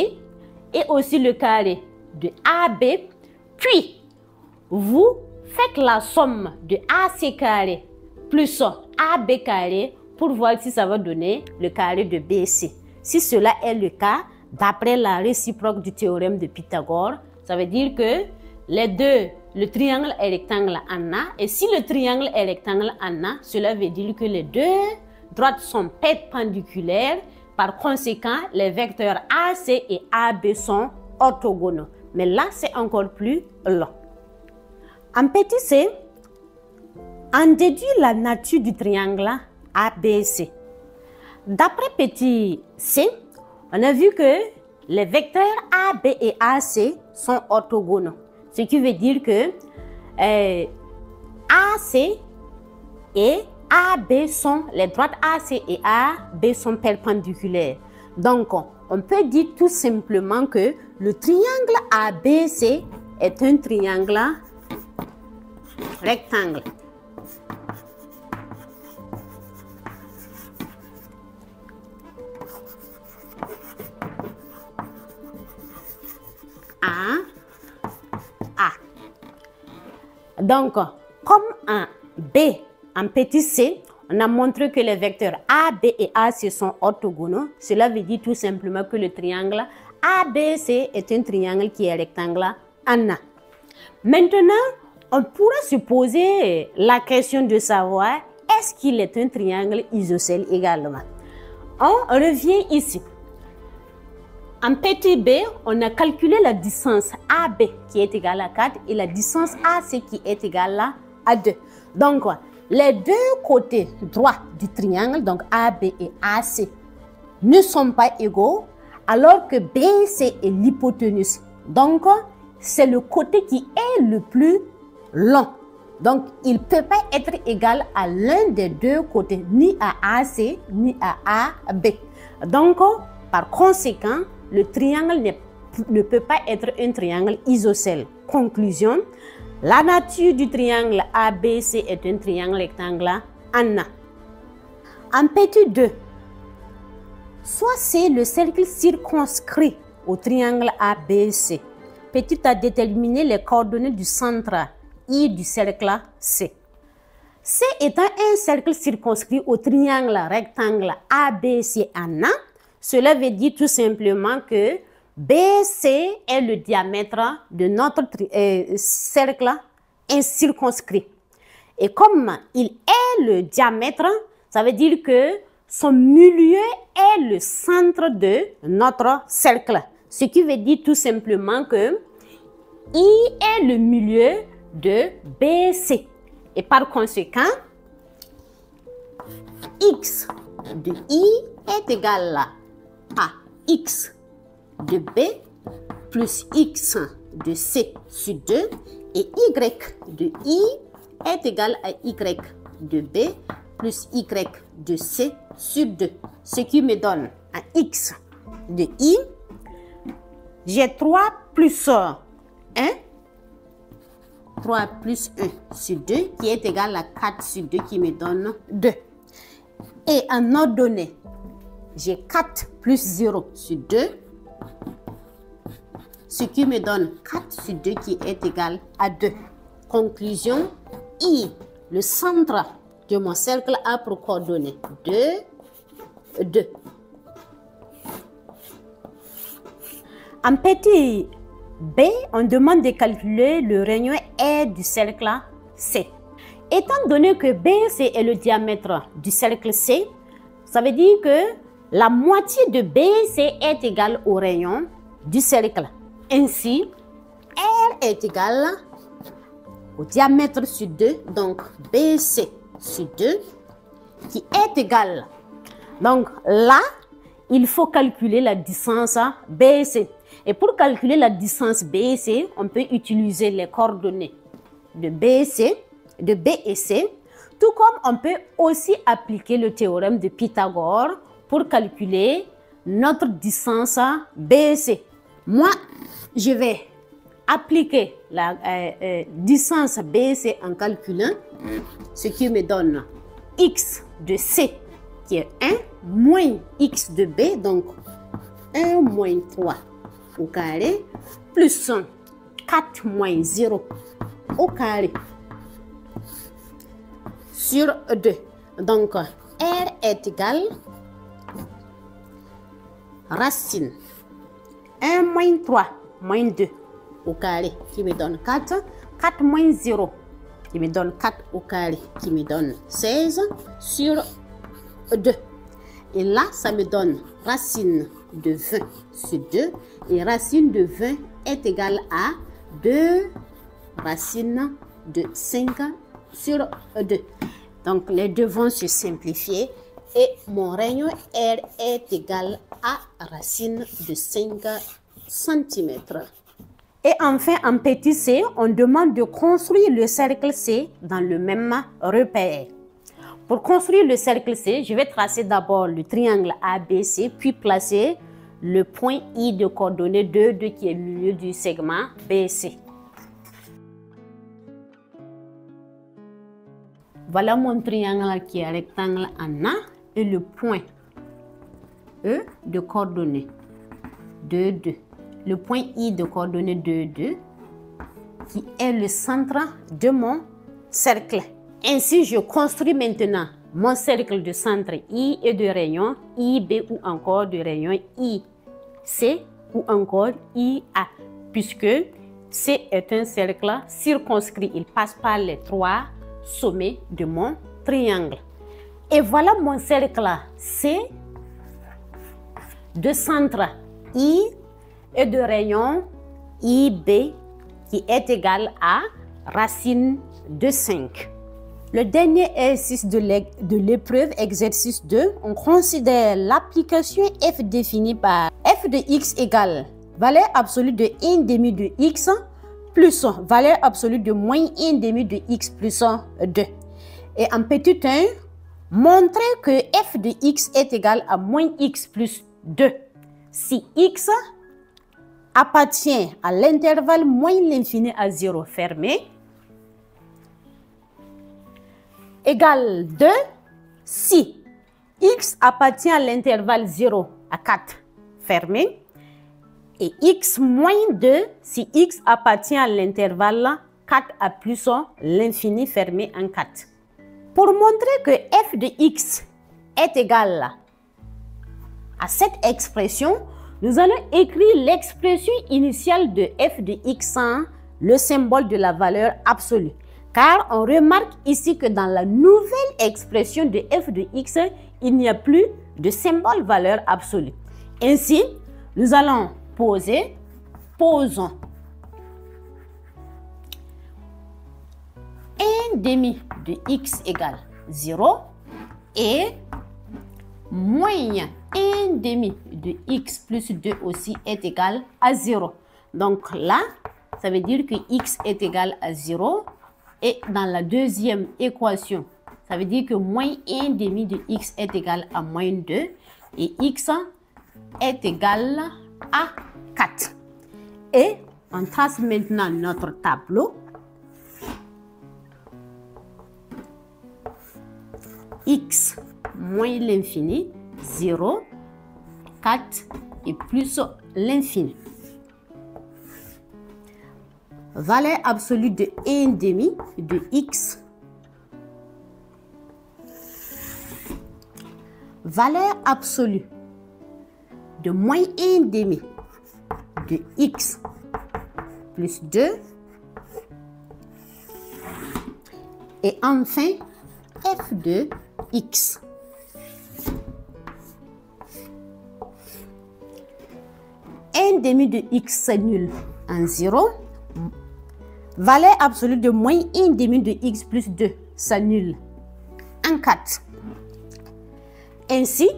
et aussi le carré de AB, puis vous faites la somme de AC carré plus AB carré pour voir si ça va donner le carré de BC. Si cela est le cas, d'après la réciproque du théorème de Pythagore, ça veut dire que les deux, le triangle est rectangle en A, et si le triangle est rectangle en A, cela veut dire que les deux droites sont perpendiculaires. Par conséquent, les vecteurs AC et AB sont orthogonaux. Mais là, c'est encore plus long. En petit c, on déduit la nature du triangle ABC. D'après petit c, on a vu que les vecteurs AB et AC sont orthogonaux. Ce qui veut dire que AC et AB sont, les droites AC et AB sont perpendiculaires. Donc, on peut dire tout simplement que le triangle ABC est un triangle rectangle. A. Donc, comme en B, en petit c, on a montré que les vecteurs AB et AC sont orthogonaux. Cela veut dire tout simplement que le triangle ABC est un triangle qui est rectangle en A. Maintenant, on pourra se poser la question de savoir est-ce qu'il est un triangle isocèle également. On revient ici. En petit b, on a calculé la distance AB qui est égale à 4 et la distance AC qui est égale à 2. Donc, les deux côtés droits du triangle, donc AB et AC, ne sont pas égaux, alors que BC est l'hypoténuse. Donc, c'est le côté qui est le plus long. Donc, il ne peut pas être égal à l'un des deux côtés, ni à AC, ni à AB. Donc, par conséquent, le triangle ne peut pas être un triangle isocèle. Conclusion, la nature du triangle ABC est un triangle rectangle en A. En petit 2, soit c'est le cercle circonscrit au triangle ABC. Petit a déterminé les coordonnées du centre I du cercle C. C étant un cercle circonscrit au triangle rectangle ABC en A, cela veut dire tout simplement que BC est le diamètre de notre cercle circonscrit. Et comme il est le diamètre, ça veut dire que son milieu est le centre de notre cercle. Ce qui veut dire tout simplement que I est le milieu de BC. Et par conséquent, X de I est égal à X de B plus X de C sur 2 et Y de I est égal à Y de B plus Y de C sur 2. Ce qui me donne un X de I. J'ai 3 plus 1. 3 plus 1 sur 2 qui est égal à 4 sur 2 qui me donne 2. Et en ordonnée, j'ai 4 plus 0 sur 2, ce qui me donne 4 sur 2 qui est égal à 2. Conclusion, I, le centre de mon cercle a pour coordonnées 2, 2. En petit b, on demande de calculer le rayon R du cercle C. Étant donné que BC est le diamètre du cercle C, ça veut dire que la moitié de BC est égale au rayon du cercle. Ainsi, R est égal au diamètre sur 2, donc BC sur 2, qui est égal. Donc là, il faut calculer la distance BC. Et pour calculer la distance BC, on peut utiliser les coordonnées de BC, de B et C, tout comme on peut aussi appliquer le théorème de Pythagore pour calculer notre distance BC. Moi, je vais appliquer la distance BC en calculant, ce qui me donne X de C qui est 1 moins x de b, donc 1 moins 3 au carré, plus 4 moins 0 au carré sur 2. Donc, R est égal racine 1 moins 3 moins 2 au carré qui me donne 4. 4 moins 0 qui me donne 4 au carré qui me donne 16 sur 2. Et là, ça me donne racine de 20 sur 2. Et racine de 20 est égale à 2 racines de 5 sur 2. Donc, les deux vont se simplifier et mon rayon R est égal à racine de 5 cm. Et enfin, en petit c, on demande de construire le cercle C dans le même repère. Pour construire le cercle C, je vais tracer d'abord le triangle ABC, puis placer le point I de coordonnée 2, qui est au milieu du segment BC. Voilà mon triangle qui est rectangle en A et le point E de coordonnée 2, 2. Le point I de coordonnée 2, 2 qui est le centre de mon cercle. Ainsi, je construis maintenant mon cercle de centre I et de rayon IB ou encore de rayon IC ou encore IA, puisque C est un cercle circonscrit. Il passe par les 3 sommets de mon triangle. Et voilà mon cercle C de centre I et de rayon IB qui est égal à racine de 5. Le dernier exercice de l'épreuve, exercice 2, on considère l'application f définie par f de x égale valeur absolue de 1 demi de x plus valeur absolue de moins 1 demi de x plus 2. Et en petit 1, montrer que f de x est égal à moins x plus 2 si x appartient à l'intervalle moins l'infini à 0 fermé, égale 2 si x appartient à l'intervalle 0 à 4 fermé et x moins 2 si x appartient à l'intervalle 4 à plus l'infini fermé en 4. Pour montrer que f de x est égal à cette expression, nous allons écrire l'expression initiale de f de x sans le symbole de la valeur absolue. Car on remarque ici que dans la nouvelle expression de f de x, il n'y a plus de symbole valeur absolue. Ainsi, nous allons posons 1 demi de x égale 0 et moins 1 demi de x plus 2 aussi est égal à 0. Donc là, ça veut dire que x est égal à 0. Et dans la deuxième équation, ça veut dire que moins 1 demi de x est égal à moins 2. Et x est égal à 4. Et on trace maintenant notre tableau. X moins l'infini, 0, 4 et plus l'infini. Valeur absolue de 1 demi de x. Valeur absolue de moins 1 demi de x plus 2. Et enfin, f de x. Un demi de x s'annule en 0. Valeur absolue de moins 1 demi de x plus 2 s'annule en 4. Ainsi,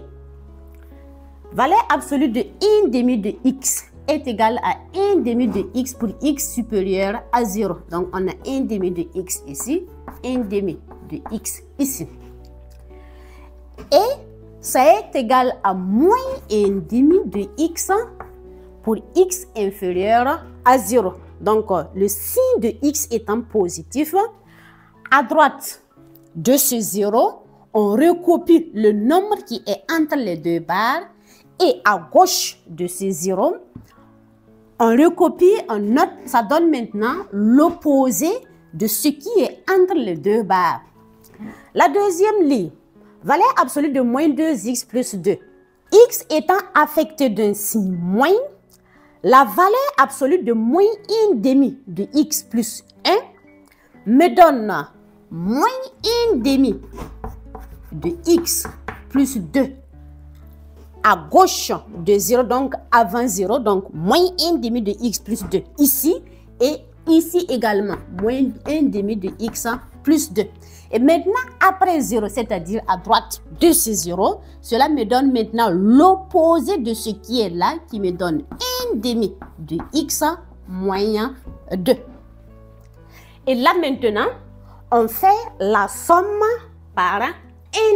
valeur absolue de 1 demi de x est égale à 1 demi de x pour x supérieur à 0. Donc, on a 1 demi de x ici, 1 demi de x ici. Et ça est égal à moins 1 demi de x pour x inférieur à 0. Donc, le signe de x étant positif, à droite de ce 0, on recopie le nombre qui est entre les deux barres et à gauche de ces 0, on recopie, on note, ça donne maintenant l'opposé de ce qui est entre les deux barres. La deuxième ligne, valeur absolue de moins 2x plus 2. X étant affecté d'un signe moins, la valeur absolue de moins 1/2 de x plus 1 me donne moins 1/2 de x plus 2 à gauche de 0, donc avant 0, donc moins 1/2 de x plus 2 ici et ici également, moins 1/2 de x plus 2. Et maintenant, après 0, c'est-à-dire à droite de ce 0, cela me donne maintenant l'opposé de ce qui est là, qui me donne 1/2 de x moins 2. Et là maintenant, on fait la somme par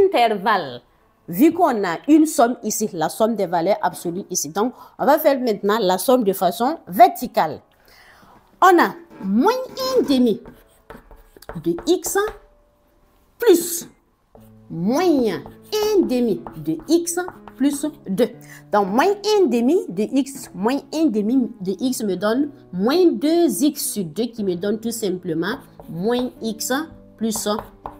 intervalle. Vu qu'on a une somme ici, la somme des valeurs absolues ici. Donc, on va faire maintenant la somme de façon verticale. On a moins 1/2 de x plus moins 1/2 de x plus 2. Donc, moins 1/2 de x moins 1/2 de x me donne moins 2x sur 2 qui me donne tout simplement moins x plus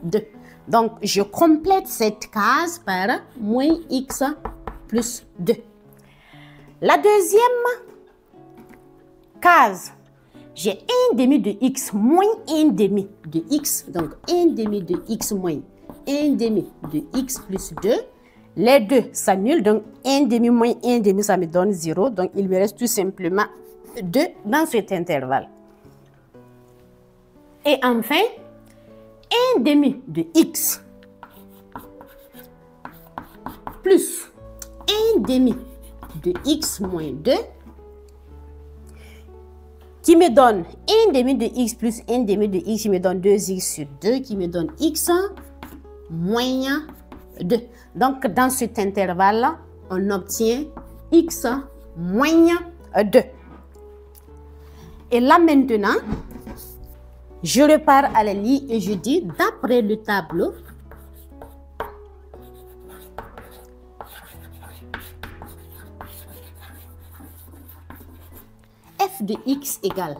2. Donc, je complète cette case par moins x plus 2. La deuxième case, j'ai 1/2 de x moins 1/2 de x. Donc, 1/2 de x moins 1/2 de x plus 2. Les deux s'annulent. Donc, 1/2 moins 1/2, ça me donne 0. Donc, il me reste tout simplement 2 dans cet intervalle. Et enfin, 1/2 de x plus 1/2 de x moins 2 qui me donne 1/2 de x plus 1/2 de x qui me donne 2x sur 2 qui me donne x moins 2. Donc, dans cet intervalle-là, on obtient x moins 2. Et là maintenant, je repars à la ligne et je dis, d'après le tableau, f de x égale.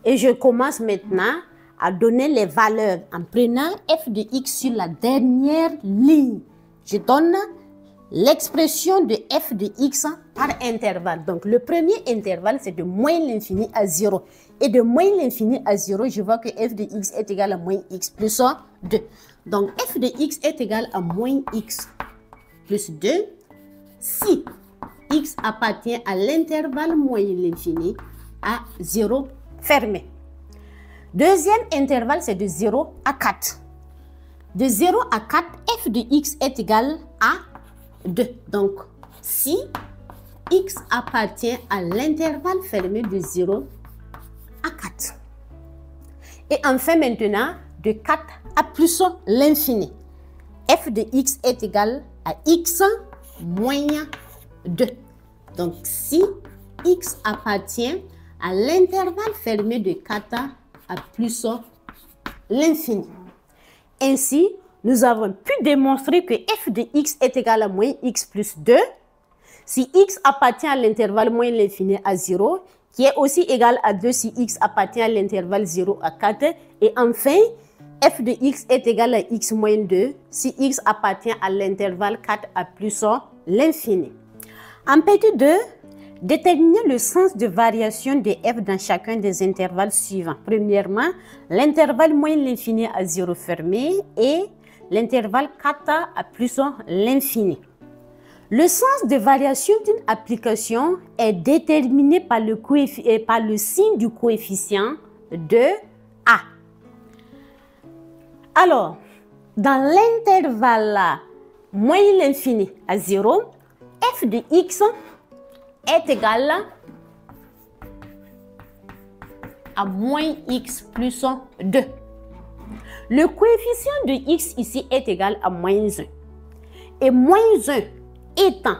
Et je commence maintenant à donner les valeurs en prenant f de x sur la dernière ligne. Je donne l'expression de f de x par intervalle. Donc, le premier intervalle, c'est de moins l'infini à 0. Et de moins l'infini à 0, je vois que f de x est égal à moins x plus 2. Donc, f de x est égal à moins x plus 2 si x appartient à l'intervalle moins l'infini à 0 fermé. Deuxième intervalle, c'est de 0 à 4. De 0 à 4, f de x est égal à 2. Donc, si x appartient à l'intervalle fermé de 0 à 4. Et enfin maintenant, de 4 à plus l'infini. F de x est égal à x moins 2. Donc, si x appartient à l'intervalle fermé de 4 à plus l'infini. Ainsi, nous avons pu démontrer que f de x est égal à moins x plus 2 si x appartient à l'intervalle moins l'infini à 0, qui est aussi égal à 2 si x appartient à l'intervalle 0 à 4. Et enfin, f de x est égal à x moins 2 si x appartient à l'intervalle 4 à plus l'infini. En petit 2, déterminer le sens de variation de f dans chacun des intervalles suivants. Premièrement, l'intervalle moins l'infini à 0 fermé et l'intervalle 4 à plus l'infini. Le sens de variation d'une application est déterminé par le signe du coefficient de A. Alors, dans l'intervalle moins l'infini à 0, f de x est égal à moins x plus 2. Le coefficient de x ici est égal à moins 1. Et moins 1 étant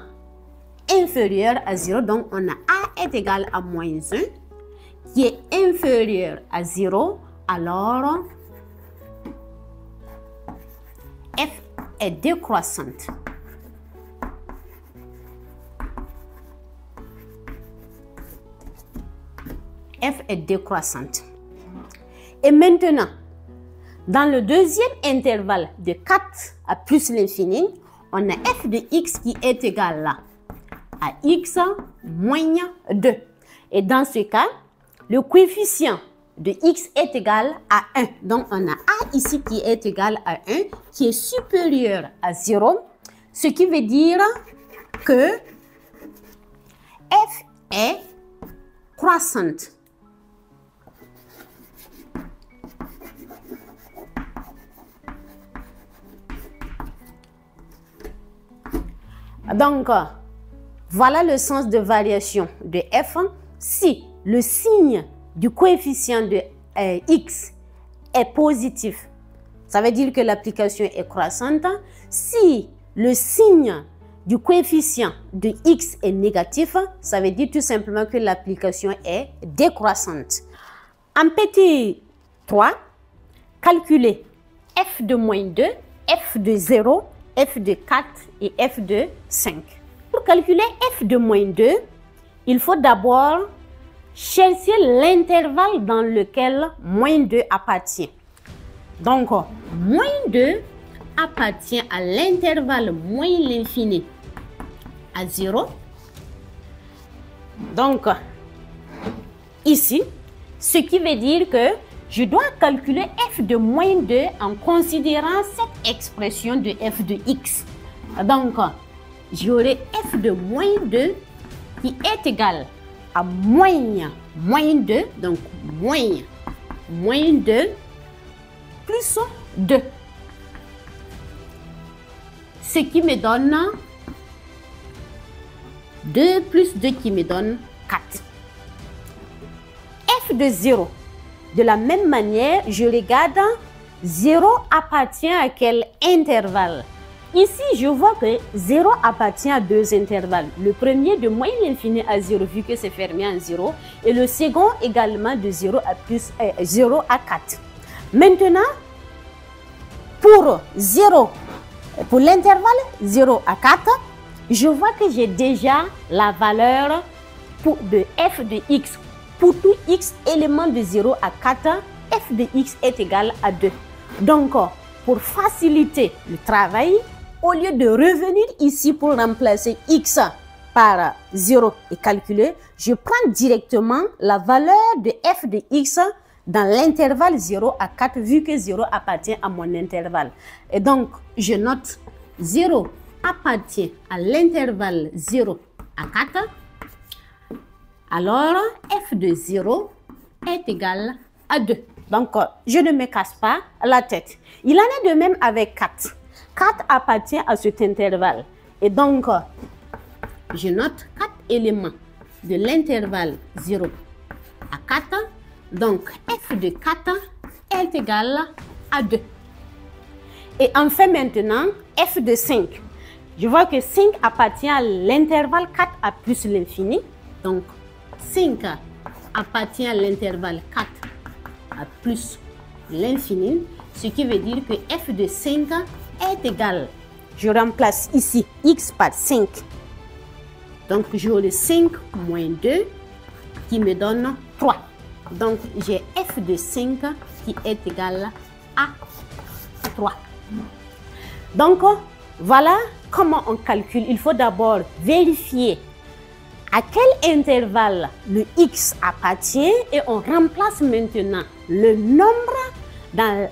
inférieur à 0, donc on a a est égal à moins 1, qui est inférieur à 0, alors est décroissante. F est décroissante. Et maintenant, dans le deuxième intervalle de 4 à plus l'infini, on a f de x qui est égal à x moins 2. Et dans ce cas, le coefficient de x est égal à 1. Donc, on a a ici qui est égal à 1, qui est supérieur à 0, ce qui veut dire que f est croissante. Donc, voilà le sens de variation de f. Si le signe du coefficient de x est positif, ça veut dire que l'application est croissante. Si le signe du coefficient de x est négatif, ça veut dire tout simplement que l'application est décroissante. En petit 3, calculez f de moins 2, f de 0, f de 4 et f de 5. Pour calculer f de moins 2, il faut d'abord chercher l'intervalle dans lequel moins 2 appartient. Donc, moins 2 appartient à l'intervalle moins l'infini à 0. Donc, ici, ce qui veut dire que je dois calculer f de moins 2 en considérant cette expression de f de x. Donc, j'aurai f de moins 2 qui est égal à moins 2, donc moins 2 plus 2. Ce qui me donne 2 plus 2 qui me donne 4. F de 0. De la même manière, je regarde 0 appartient à quel intervalle. Ici, je vois que 0 appartient à deux intervalles. Le premier de moins l'infini à 0 vu que c'est fermé en 0 et le second également de 0 à 4. Maintenant, pour l'intervalle 0 à 4, je vois que j'ai déjà la valeur de f de x. Pour tout x élément de 0 à 4, f de x est égal à 2. Donc, pour faciliter le travail, au lieu de revenir ici pour remplacer x par 0 et calculer, je prends directement la valeur de f de x dans l'intervalle 0 à 4 vu que 0 appartient à mon intervalle. Et donc, je note 0 appartient à l'intervalle 0 à 4. Alors, f de 0 est égal à 2. Donc, je ne me casse pas la tête. Il en est de même avec 4. 4 appartient à cet intervalle. Et donc, je note 4 éléments de l'intervalle 0 à 4. Donc, f de 4 est égal à 2. Et enfin maintenant, f de 5. Je vois que 5 appartient à l'intervalle 4 à plus l'infini. Donc, 5 appartient à l'intervalle 4 à plus l'infini, ce qui veut dire que f de 5 est égal. Je remplace ici x par 5. Donc, j'aurai 5 moins 2 qui me donne 3. Donc, j'ai f de 5 qui est égal à 3. Donc, voilà comment on calcule. Il faut d'abord vérifier à quel intervalle le x appartient et on remplace maintenant le nombre dans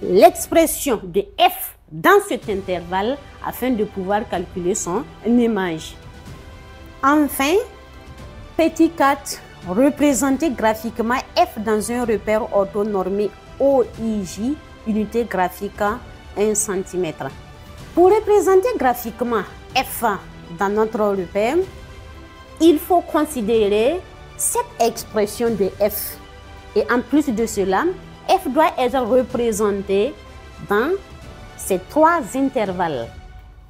l'expression de f dans cet intervalle afin de pouvoir calculer son image. Enfin, petit 4, représenter graphiquement f dans un repère orthonormé OIJ, unité graphique 1 cm. Pour représenter graphiquement f dans notre repère, il faut considérer cette expression de f. Et en plus de cela, f doit être représenté dans ces 3 intervalles.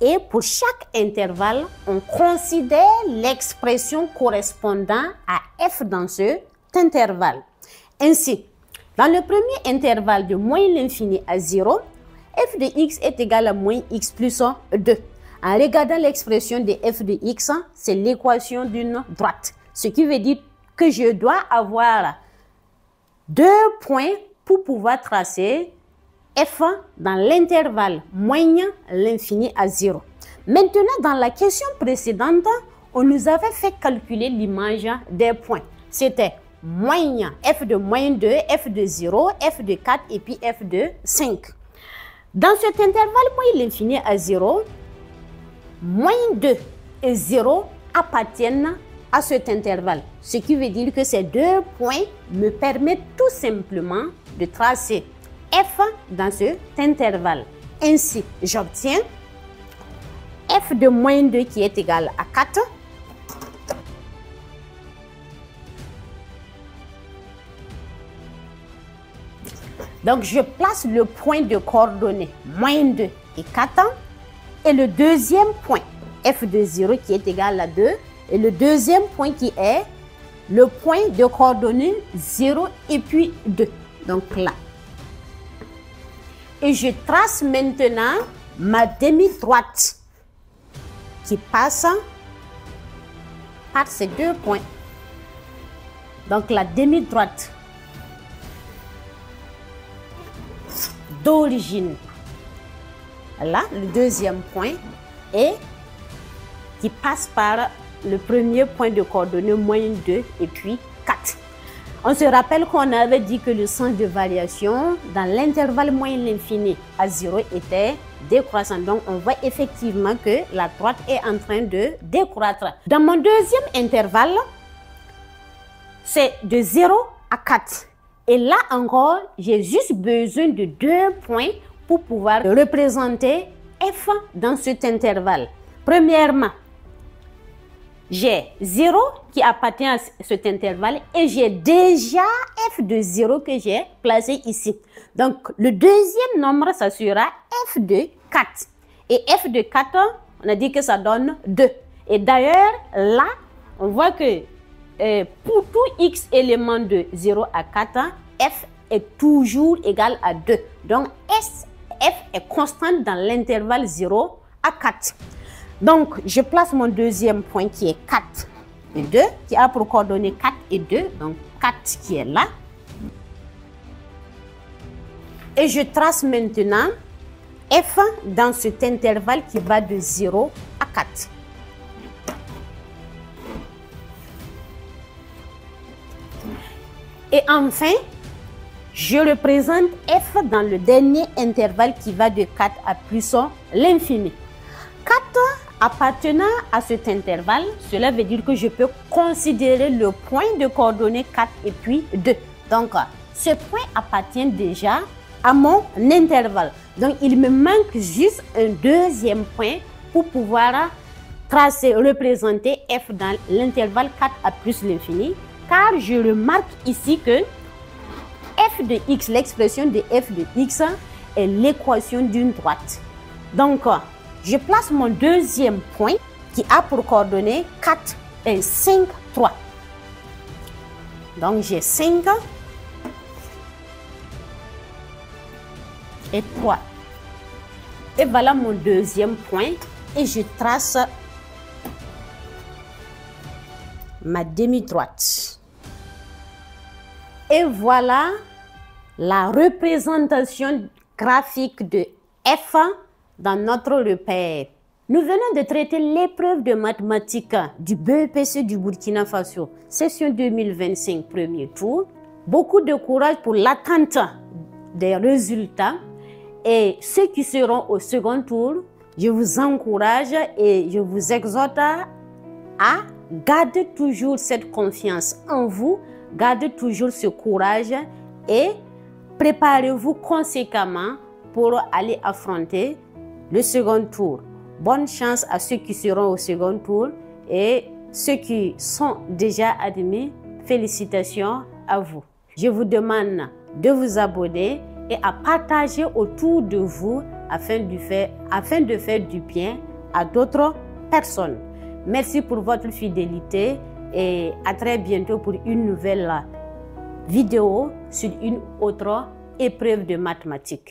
Et pour chaque intervalle, on considère l'expression correspondant à f dans cet intervalle. Ainsi, dans le premier intervalle de moins l'infini à 0, f de x est égal à moins x plus 2. En regardant l'expression de f de x, c'est l'équation d'une droite. Ce qui veut dire que je dois avoir 2 points pour pouvoir tracer f dans l'intervalle moins l'infini à 0. Maintenant, dans la question précédente, on nous avait fait calculer l'image des points. C'était moins f de moins 2, f de 0, f de 4 et puis f de 5. Dans cet intervalle moins l'infini à 0, moins 2 et 0 appartiennent à cet intervalle. Ce qui veut dire que ces 2 points me permettent tout simplement de tracer f dans cet intervalle. Ainsi, j'obtiens f de moins 2 qui est égal à 4. Donc, je place le point de coordonnées moins 2 et 4. Et le deuxième point, f de 0 qui est égal à 2. Et le deuxième point qui est le point de coordonnées 0 et puis 2. Donc là. Et je trace maintenant ma demi-droite qui passe par ces 2 points. Donc la demi-droite d'origine, là, le deuxième point, et qui passe par le premier point de coordonnées moins 2 et puis 4. On se rappelle qu'on avait dit que le sens de variation dans l'intervalle moins l'infini à 0 était décroissant. Donc, on voit effectivement que la droite est en train de décroître. Dans mon deuxième intervalle, c'est de 0 à 4. Et là encore, j'ai juste besoin de 2 points pour pouvoir représenter f dans cet intervalle. Premièrement, j'ai 0 qui appartient à cet intervalle et j'ai déjà f de 0 que j'ai placé ici. Donc, le deuxième nombre, ça sera f de 4. Et f de 4, on a dit que ça donne 2. Et d'ailleurs, là, on voit que pour tout x élément de 0 à 4, f est toujours égal à 2. Donc, f est constante dans l'intervalle 0 à 4. Donc, je place mon deuxième point qui est 4 et 2, qui a pour coordonnées 4 et 2, donc 4 qui est là. Et je trace maintenant f dans cet intervalle qui va de 0 à 4. Et enfin, je représente f dans le dernier intervalle qui va de 4 à plus l'infini. 4 appartenant à cet intervalle, cela veut dire que je peux considérer le point de coordonnées 4 et puis 2. Donc, ce point appartient déjà à mon intervalle. Donc, il me manque juste un deuxième point pour pouvoir tracer, représenter f dans l'intervalle 4 à plus l'infini. Car je remarque ici que f de x, l'expression de f de x est l'équation d'une droite. Donc, je place mon deuxième point qui a pour coordonnées 4 et 5, 3. Donc, j'ai 5 et 3. Et voilà mon deuxième point. Et je trace ma demi-droite. Et voilà la représentation graphique de f dans notre repère. Nous venons de traiter l'épreuve de mathématiques du BEPC du Burkina Faso, session 2025, premier tour. Beaucoup de courage pour l'attente des résultats. Et ceux qui seront au second tour, je vous encourage et je vous exhorte à garder toujours cette confiance en vous, gardez toujours ce courage et préparez-vous conséquemment pour aller affronter le second tour. Bonne chance à ceux qui seront au second tour et ceux qui sont déjà admis, félicitations à vous. Je vous demande de vous abonner et à partager autour de vous afin de faire du bien à d'autres personnes. Merci pour votre fidélité et à très bientôt pour une nouvelle vidéo sur une autre épreuve de mathématiques.